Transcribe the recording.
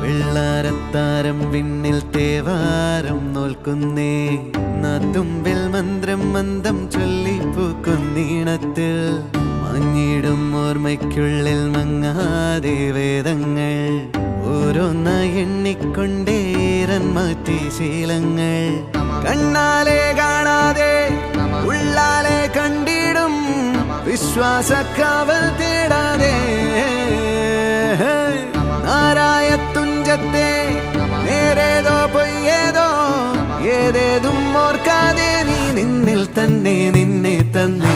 വെള്ളാരത്താരം വിണ്ണിൽ തേവാരം നോൽക്കുന്നേ നാത്തുമ്പിൽ മന്ത്രം മന്ദം ചൊല്ലിപ്പൂക്കുന്നീണത്തിൽ മങ്ങിടും ഓർമ്മയ്ക്കുള്ളിൽ മങ്ങാതെ വേദങ്ങൾ ഓരോന്നായി എണ്ണിക്കൊണ്ടേരൻ മാറ്റി ശീലങ്ങൾ കണ്ണാലെ കാണാതെ ഉള്ളാലെ കണ്ടിടും വിശ്വാസക്കാവൽ തേടാതെ നാരായ തുഞ്ചത്തെ നേരേതോ പൊയ്യേതോ ഏതേതും ഓർക്കാതെ നീ നിന്നിൽ തന്നെ നിന്നെ തന്നെ